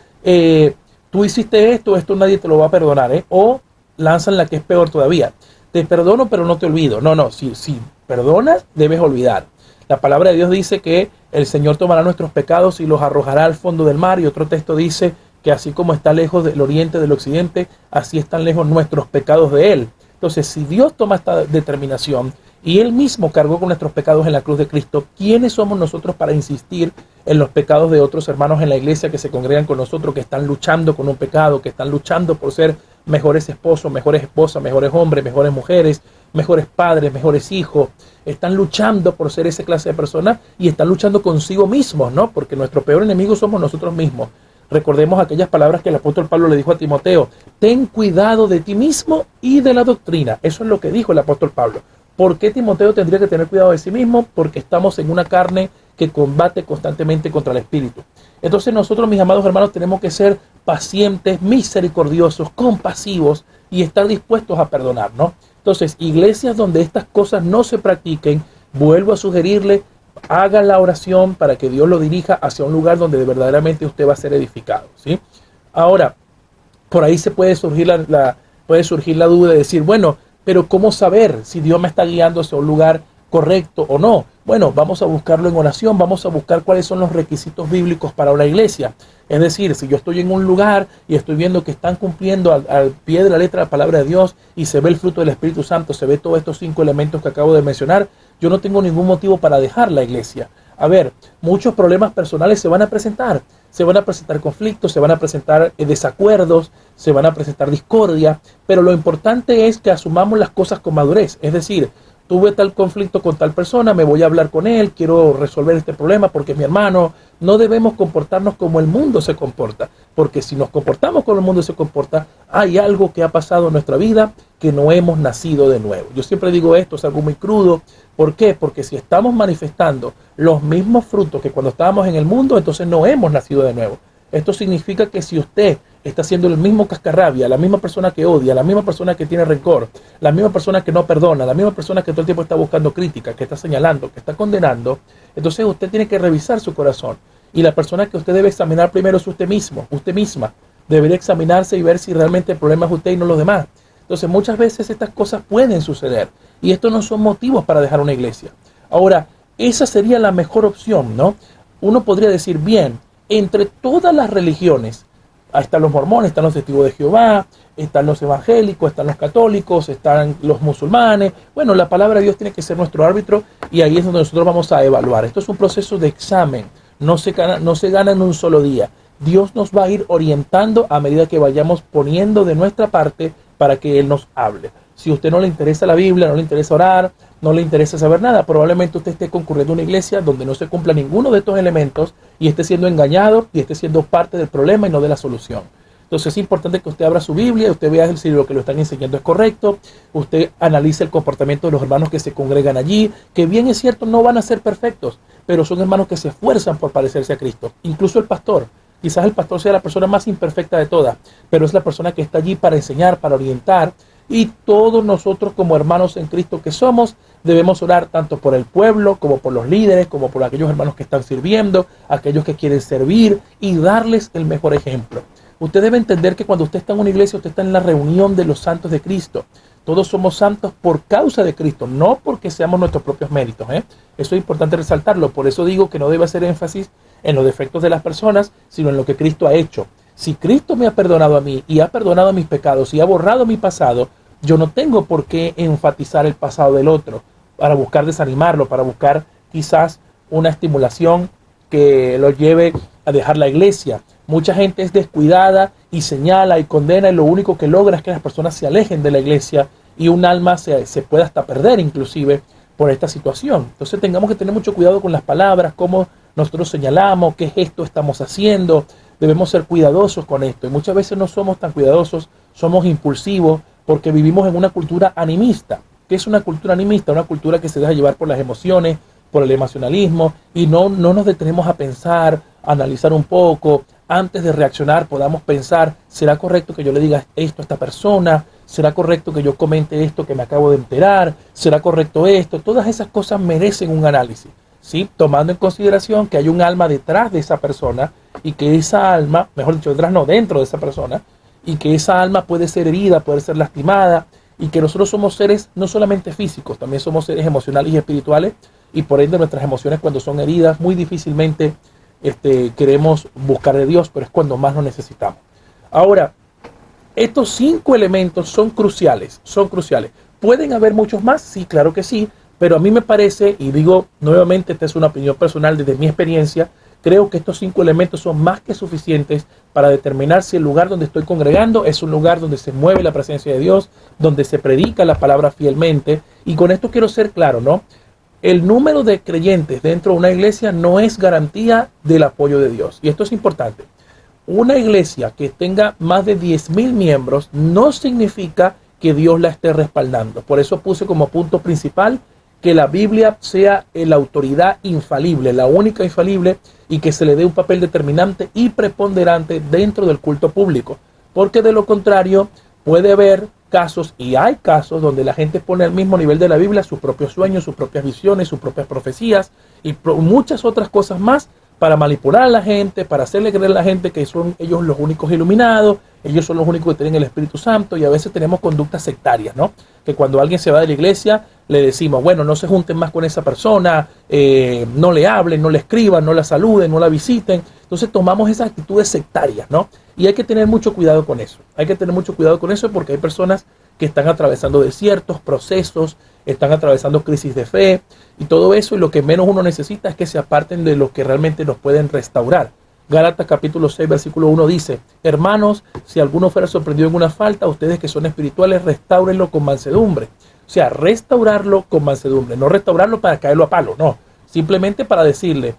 tú hiciste esto nadie te lo va a perdonar, ¿eh? O lanzan la que es peor todavía, te perdono pero no te olvido. No, si perdonas, debes olvidar. La palabra de Dios dice que el Señor tomará nuestros pecados y los arrojará al fondo del mar, y otro texto dice que así como está lejos del oriente del occidente, así están lejos nuestros pecados de Él. Entonces, si Dios toma esta determinación y Él mismo cargó con nuestros pecados en la cruz de Cristo, ¿quiénes somos nosotros para insistir en los pecados de otros hermanos en la iglesia que se congregan con nosotros, que están luchando con un pecado, que están luchando por ser mejores esposos, mejores esposas, mejores hombres, mejores mujeres, mejores padres, mejores hijos? Están luchando por ser esa clase de personas y están luchando consigo mismos, ¿no? Porque nuestro peor enemigo somos nosotros mismos. Recordemos aquellas palabras que el apóstol Pablo le dijo a Timoteo: ten cuidado de ti mismo y de la doctrina. Eso es lo que dijo el apóstol Pablo. ¿Por qué Timoteo tendría que tener cuidado de sí mismo? Porque estamos en una carne que combate constantemente contra el espíritu. Entonces nosotros, mis amados hermanos, tenemos que ser pacientes, misericordiosos, compasivos y estar dispuestos a perdonar, ¿no? Entonces, iglesias donde estas cosas no se practiquen, vuelvo a sugerirle, haga la oración para que Dios lo dirija hacia un lugar donde verdaderamente usted va a ser edificado, ¿sí? Ahora, por ahí se puede surgir la duda de decir, bueno, pero ¿cómo saber si Dios me está guiando hacia un lugar correcto o no? Bueno, vamos a buscarlo en oración, vamos a buscar cuáles son los requisitos bíblicos para una iglesia. Es decir, si yo estoy en un lugar y estoy viendo que están cumpliendo al pie de la letra la palabra de Dios y se ve el fruto del Espíritu Santo, se ve todos estos 5 elementos que acabo de mencionar, yo no tengo ningún motivo para dejar la iglesia. A ver, muchos problemas personales se van a presentar conflictos, se van a presentar desacuerdos, se van a presentar discordia, pero lo importante es que asumamos las cosas con madurez. Es decir, tuve tal conflicto con tal persona, me voy a hablar con él, quiero resolver este problema porque es mi hermano. No debemos comportarnos como el mundo se comporta, porque si nos comportamos como el mundo se comporta, hay algo que ha pasado en nuestra vida que no hemos nacido de nuevo. Yo siempre digo esto, es algo muy crudo. ¿Por qué? Porque si estamos manifestando los mismos frutos que cuando estábamos en el mundo, entonces no hemos nacido de nuevo. Esto significa que si usted está siendo el mismo cascarrabia, la misma persona que odia, la misma persona que tiene rencor, la misma persona que no perdona, la misma persona que todo el tiempo está buscando crítica, que está señalando, que está condenando, entonces usted tiene que revisar su corazón. Y la persona que usted debe examinar primero es usted mismo, usted misma. Debería examinarse y ver si realmente el problema es usted y no los demás. Entonces muchas veces estas cosas pueden suceder y estos no son motivos para dejar una iglesia. Ahora, esa sería la mejor opción, ¿no? Uno podría decir, bien, entre todas las religiones, ahí están los mormones, están los testigos de Jehová, están los evangélicos, están los católicos, están los musulmanes. Bueno, la palabra de Dios tiene que ser nuestro árbitro y ahí es donde nosotros vamos a evaluar. Esto es un proceso de examen, no se gana en un solo día. Dios nos va a ir orientando a medida que vayamos poniendo de nuestra parte para que Él nos hable. Si a usted no le interesa la Biblia, no le interesa orar, no le interesa saber nada, probablemente usted esté concurriendo a una iglesia donde no se cumpla ninguno de estos elementos y esté siendo engañado y esté siendo parte del problema y no de la solución. Entonces es importante que usted abra su Biblia, usted vea si lo que lo están enseñando es correcto, usted analice el comportamiento de los hermanos que se congregan allí, que bien es cierto, no van a ser perfectos, pero son hermanos que se esfuerzan por parecerse a Cristo. Incluso el pastor. Quizás el pastor sea la persona más imperfecta de todas, pero es la persona que está allí para enseñar, para orientar. Y todos nosotros como hermanos en Cristo que somos, debemos orar tanto por el pueblo, como por los líderes, como por aquellos hermanos que están sirviendo, aquellos que quieren servir y darles el mejor ejemplo. Usted debe entender que cuando usted está en una iglesia, usted está en la reunión de los santos de Cristo. Todos somos santos por causa de Cristo, no porque seamos nuestros propios méritos. Eso es importante resaltarlo. Por eso digo que no debe hacer énfasis en los defectos de las personas, sino en lo que Cristo ha hecho. Si Cristo me ha perdonado a mí y ha perdonado mis pecados y ha borrado mi pasado, yo no tengo por qué enfatizar el pasado del otro para buscar desanimarlo, para buscar quizás una estimulación que lo lleve a dejar la iglesia. Mucha gente es descuidada y señala y condena y lo único que logra es que las personas se alejen de la iglesia y un alma se pueda hasta perder inclusive por esta situación. Entonces tengamos que tener mucho cuidado con las palabras, cómo nosotros señalamos, qué gesto estamos haciendo. Debemos ser cuidadosos con esto y muchas veces no somos tan cuidadosos, somos impulsivos porque vivimos en una cultura animista. ¿Qué es una cultura animista? Una cultura que se deja llevar por las emociones, por el emocionalismo y no nos detenemos a pensar, a analizar un poco. Antes de reaccionar podamos pensar, ¿será correcto que yo le diga esto a esta persona? ¿Será correcto que yo comente esto que me acabo de enterar? ¿Será correcto esto? Todas esas cosas merecen un análisis, ¿sí? Tomando en consideración que hay un alma detrás de esa persona y que esa alma, mejor dicho, detrás no, dentro de esa persona, y que esa alma puede ser herida, puede ser lastimada y que nosotros somos seres no solamente físicos, también somos seres emocionales y espirituales y por ende nuestras emociones cuando son heridas muy difícilmente queremos buscar de Dios, pero es cuando más lo necesitamos. Ahora, estos 5 elementos son cruciales, ¿Pueden haber muchos más? Sí, claro que sí, pero a mí me parece, y digo nuevamente, esta es una opinión personal desde mi experiencia, creo que estos 5 elementos son más que suficientes para determinar si el lugar donde estoy congregando es un lugar donde se mueve la presencia de Dios, donde se predica la palabra fielmente. Y con esto quiero ser claro, ¿no? El número de creyentes dentro de una iglesia no es garantía del apoyo de Dios. Y esto es importante. Una iglesia que tenga más de 10,000 miembros no significa que Dios la esté respaldando. Por eso puse como punto principal que la Biblia sea la autoridad infalible, la única infalible, y que se le dé un papel determinante y preponderante dentro del culto público. Porque de lo contrario puede haber casos, y hay casos, donde la gente pone al mismo nivel de la Biblia sus propios sueños, sus propias visiones, sus propias profecías y muchas otras cosas más para manipular a la gente, para hacerle creer a la gente que son ellos los únicos iluminados, ellos son los únicos que tienen el Espíritu Santo, y a veces tenemos conductas sectarias, ¿no? Que cuando alguien se va de la iglesia, le decimos, bueno, no se junten más con esa persona, no le hablen, no le escriban, no la saluden, no la visiten. Entonces tomamos esas actitudes sectarias, ¿no? Y hay que tener mucho cuidado con eso. Hay que tener mucho cuidado con eso porque hay personas que están atravesando desiertos, procesos, están atravesando crisis de fe y todo eso, y lo que menos uno necesita es que se aparten de lo que realmente nos pueden restaurar. Gálatas capítulo 6, versículo 1 dice, hermanos, si alguno fuera sorprendido en una falta, ustedes que son espirituales, restáurenlo con mansedumbre. O sea, restaurarlo con mansedumbre, no restaurarlo para caerlo a palo, no. Simplemente para decirle,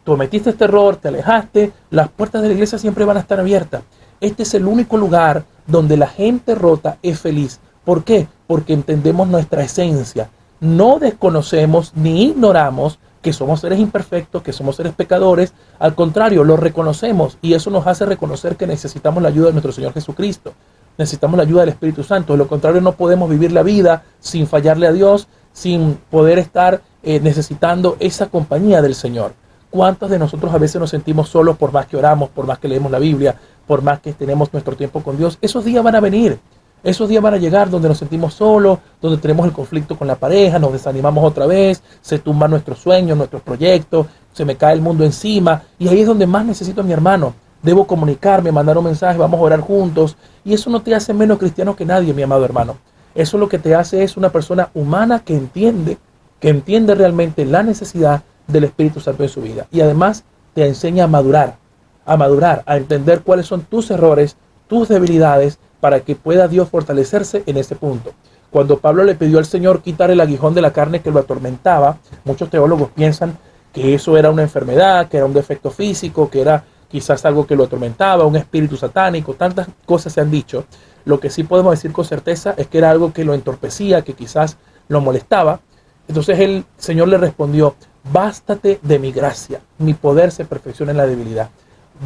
tú cometiste este error, te alejaste, las puertas de la iglesia siempre van a estar abiertas. Este es el único lugar donde la gente rota es feliz. ¿Por qué? Porque entendemos nuestra esencia. No desconocemos ni ignoramos que somos seres imperfectos, que somos seres pecadores. Al contrario, lo reconocemos y eso nos hace reconocer que necesitamos la ayuda de nuestro Señor Jesucristo. Necesitamos la ayuda del Espíritu Santo. De lo contrario, no podemos vivir la vida sin fallarle a Dios, sin poder estar necesitando esa compañía del Señor. ¿Cuántos de nosotros a veces nos sentimos solos por más que oramos, por más que leemos la Biblia, por más que tenemos nuestro tiempo con Dios? Esos días van a venir. Esos días van a llegar donde nos sentimos solos, donde tenemos el conflicto con la pareja, nos desanimamos otra vez, se tumban nuestros sueños, nuestros proyectos, se me cae el mundo encima. Y ahí es donde más necesito a mi hermano. Debo comunicarme, mandar un mensaje, vamos a orar juntos. Y eso no te hace menos cristiano que nadie, mi amado hermano. Eso lo que te hace es una persona humana que entiende realmente la necesidad del Espíritu Santo en su vida. Y además te enseña a madurar, a entender cuáles son tus errores, tus debilidades, para que pueda Dios fortalecerse en ese punto. Cuando Pablo le pidió al Señor quitar el aguijón de la carne que lo atormentaba, muchos teólogos piensan que eso era una enfermedad, que era un defecto físico, que era quizás algo que lo atormentaba, un espíritu satánico, tantas cosas se han dicho. Lo que sí podemos decir con certeza es que era algo que lo entorpecía, que quizás lo molestaba. Entonces el Señor le respondió: bástate de mi gracia, mi poder se perfecciona en la debilidad.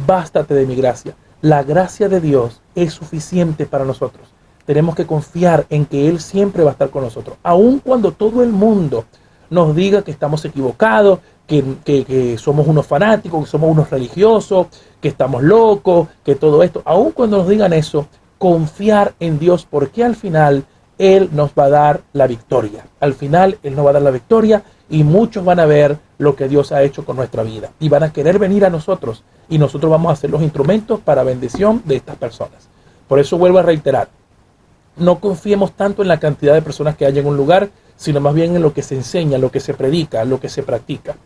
Bástate de mi gracia. La gracia de Dios es suficiente para nosotros. Tenemos que confiar en que Él siempre va a estar con nosotros. Aun cuando todo el mundo nos diga que estamos equivocados, que somos unos fanáticos, que somos unos religiosos, que estamos locos, que todo esto. Aun cuando nos digan eso, confiar en Dios, porque al final Él nos va a dar la victoria. Al final Él nos va a dar la victoria y muchos van a ver lo que Dios ha hecho con nuestra vida. Y van a querer venir a nosotros. Y nosotros vamos a ser los instrumentos para bendición de estas personas. Por eso vuelvo a reiterar, no confiemos tanto en la cantidad de personas que hay en un lugar, sino más bien en lo que se enseña, lo que se predica, lo que se practica.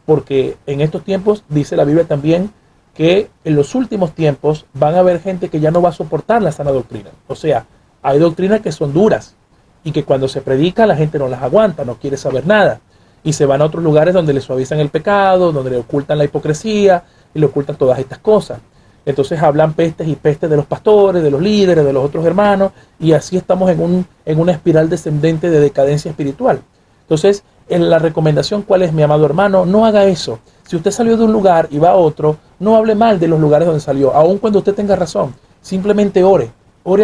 Porque en estos tiempos, dice la Biblia también, que en los últimos tiempos van a haber gente que ya no va a soportar la sana doctrina. O sea, hay doctrinas que son duras y que cuando se predica la gente no las aguanta, no quiere saber nada. Y se van a otros lugares donde le suavizan el pecado, donde le ocultan la hipocresía y le ocultan todas estas cosas. Entonces hablan pestes y pestes de los pastores, de los líderes, de los otros hermanos, y así estamos en una espiral descendente de decadencia espiritual. Entonces, la recomendación, ¿cuál es, mi amado hermano? No haga eso. Si usted salió de un lugar y va a otro, no hable mal de los lugares donde salió, aun cuando usted tenga razón. Simplemente ore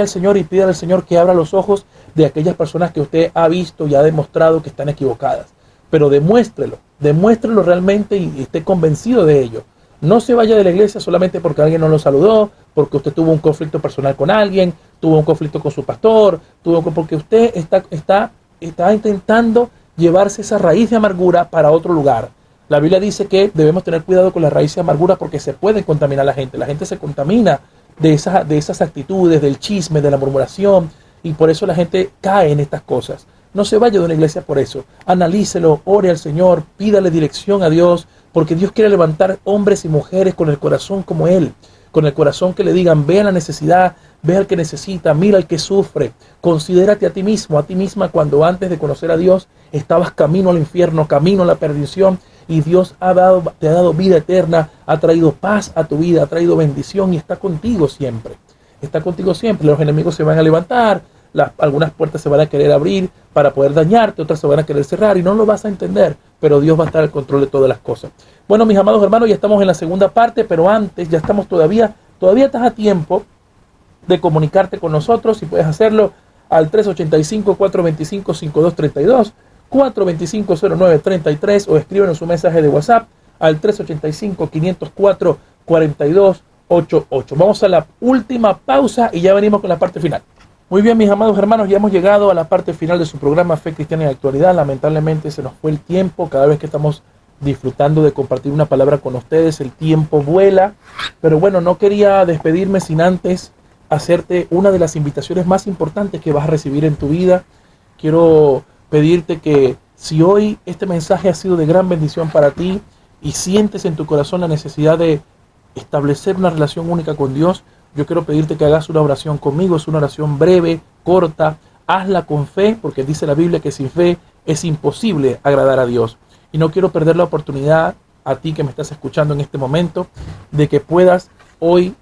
al Señor y pídale al Señor que abra los ojos de aquellas personas que usted ha visto y ha demostrado que están equivocadas. Pero demuéstrelo realmente y esté convencido de ello. No se vaya de la iglesia solamente porque alguien no lo saludó, porque usted tuvo un conflicto personal con alguien, tuvo un conflicto con su pastor, porque usted está intentando llevarse esa raíz de amargura para otro lugar. La Biblia dice que debemos tener cuidado con la raíz de amargura porque se puede contaminar a la gente. La gente se contamina de esas actitudes, del chisme, de la murmuración, y por eso la gente cae en estas cosas. No se vaya de una iglesia por eso. Analícelo, ore al Señor, pídale dirección a Dios, porque Dios quiere levantar hombres y mujeres con el corazón como Él, con el corazón que le digan: ve a la necesidad, ve al que necesita, mira al que sufre, considérate a ti mismo, a ti misma, cuando antes de conocer a Dios estabas camino al infierno, camino a la perdición, y Dios te ha dado vida eterna, ha traído paz a tu vida, ha traído bendición y está contigo siempre. Está contigo siempre. Los enemigos se van a levantar, algunas puertas se van a querer abrir para poder dañarte, otras se van a querer cerrar y no lo vas a entender, pero Dios va a estar al control de todas las cosas. Bueno, mis amados hermanos, ya estamos en la segunda parte, pero antes, ya estamos todavía estás a tiempo de comunicarte con nosotros y puedes hacerlo al 385-425-5232, 425-0933 o escríbenos un mensaje de WhatsApp al 385-504-4288. Vamos a la última pausa y ya venimos con la parte final. Muy bien, mis amados hermanos, ya hemos llegado a la parte final de su programa Fe Cristiana y Actualidad. Lamentablemente se nos fue el tiempo. Cada vez que estamos disfrutando de compartir una palabra con ustedes, el tiempo vuela. Pero bueno, no quería despedirme sin antes hacerte una de las invitaciones más importantes que vas a recibir en tu vida. Quiero pedirte que si hoy este mensaje ha sido de gran bendición para ti y sientes en tu corazón la necesidad de establecer una relación única con Dios, yo quiero pedirte que hagas una oración conmigo. Es una oración breve, corta. Hazla con fe, porque dice la Biblia que sin fe es imposible agradar a Dios. Y no quiero perder la oportunidad, a ti que me estás escuchando en este momento, de que puedas hoy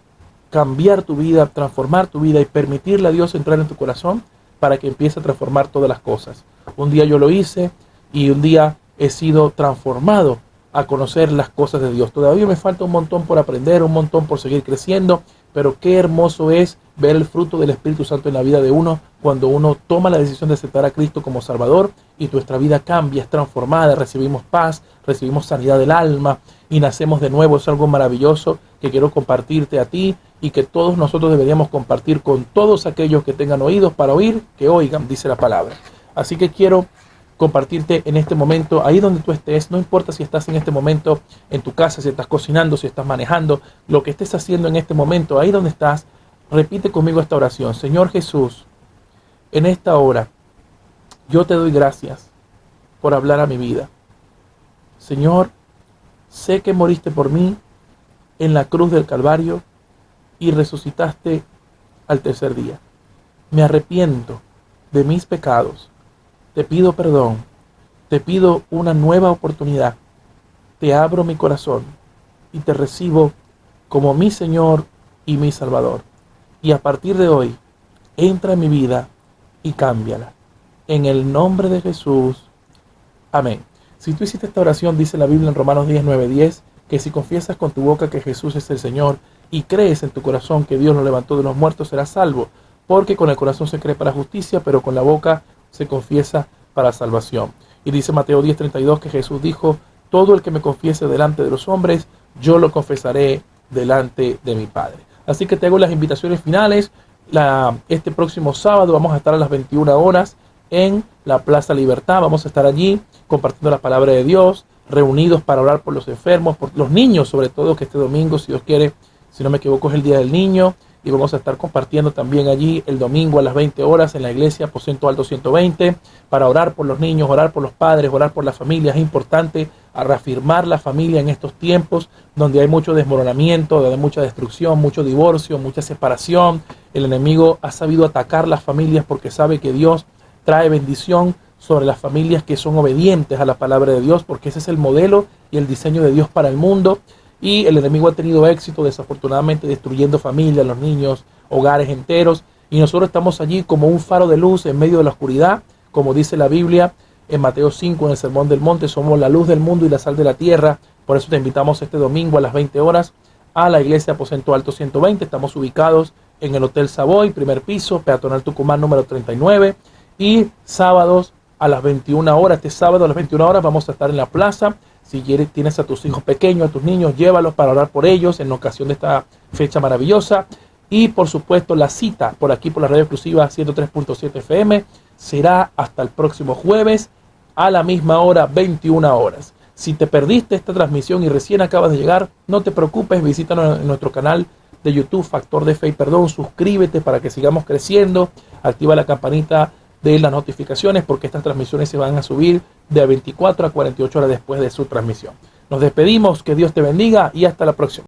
cambiar tu vida, transformar tu vida y permitirle a Dios entrar en tu corazón para que empiece a transformar todas las cosas. Un día yo lo hice y un día he sido transformado a conocer las cosas de Dios. Todavía me falta un montón por aprender, un montón por seguir creciendo, pero qué hermoso es ver el fruto del Espíritu Santo en la vida de uno cuando uno toma la decisión de aceptar a Cristo como Salvador y nuestra vida cambia, es transformada, recibimos paz, recibimos sanidad del alma y nacemos de nuevo. Es algo maravilloso que quiero compartirte a ti y que todos nosotros deberíamos compartir con todos aquellos que tengan oídos para oír, que oigan, dice la palabra. Así que quiero compartirte en este momento, ahí donde tú estés, no importa si estás en este momento en tu casa, si estás cocinando, si estás manejando, lo que estés haciendo en este momento, ahí donde estás, repite conmigo esta oración. Señor Jesús, en esta hora, yo te doy gracias por hablar a mi vida. Señor, sé que moriste por mí en la cruz del Calvario y resucitaste al tercer día. Me arrepiento de mis pecados. Te pido perdón, te pido una nueva oportunidad, te abro mi corazón y te recibo como mi Señor y mi Salvador. Y a partir de hoy, entra en mi vida y cámbiala. En el nombre de Jesús. Amén. Si tú hiciste esta oración, dice la Biblia en Romanos 10:9-10, que si confiesas con tu boca que Jesús es el Señor y crees en tu corazón que Dios lo levantó de los muertos, serás salvo. Porque con el corazón se cree para justicia, pero con la boca se confiesa para salvación. Y dice Mateo 10:32 que Jesús dijo: todo el que me confiese delante de los hombres, yo lo confesaré delante de mi Padre. Así que te hago las invitaciones finales. Este próximo sábado vamos a estar a las 21 horas en la Plaza Libertad. Vamos a estar allí compartiendo la palabra de Dios, reunidos para orar por los enfermos, por los niños sobre todo, que este domingo, si Dios quiere, si no me equivoco, es el Día del Niño. Y vamos a estar compartiendo también allí el domingo a las 20 horas en la iglesia Aposento Alto 120 para orar por los niños, orar por los padres, orar por las familias. Es importante reafirmar la familia en estos tiempos donde hay mucho desmoronamiento, donde hay mucha destrucción, mucho divorcio, mucha separación. El enemigo ha sabido atacar las familias porque sabe que Dios trae bendición sobre las familias que son obedientes a la palabra de Dios, porque ese es el modelo y el diseño de Dios para el mundo. Y el enemigo ha tenido éxito, desafortunadamente, destruyendo familias, los niños, hogares enteros. Y nosotros estamos allí como un faro de luz en medio de la oscuridad, como dice la Biblia en Mateo 5, en el Sermón del Monte. Somos la luz del mundo y la sal de la tierra. Por eso te invitamos este domingo a las 20 horas a la iglesia Aposento Alto 120. Estamos ubicados en el Hotel Savoy, primer piso, Peatonal Tucumán número 39. Y sábados a las 21 horas, este sábado a las 21 horas vamos a estar en la plaza. Si tienes a tus hijos pequeños, a tus niños, llévalos para orar por ellos en ocasión de esta fecha maravillosa. Y por supuesto la cita por aquí por la radio exclusiva 103.7 FM será hasta el próximo jueves a la misma hora, 21 horas. Si te perdiste esta transmisión y recién acabas de llegar, no te preocupes, visítanos en nuestro canal de YouTube, Factor de Fe y Perdón. Suscríbete para que sigamos creciendo, activa la campanita de las notificaciones porque estas transmisiones se van a subir de 24 a 48 horas después de su transmisión. Nos despedimos, que Dios te bendiga y hasta la próxima.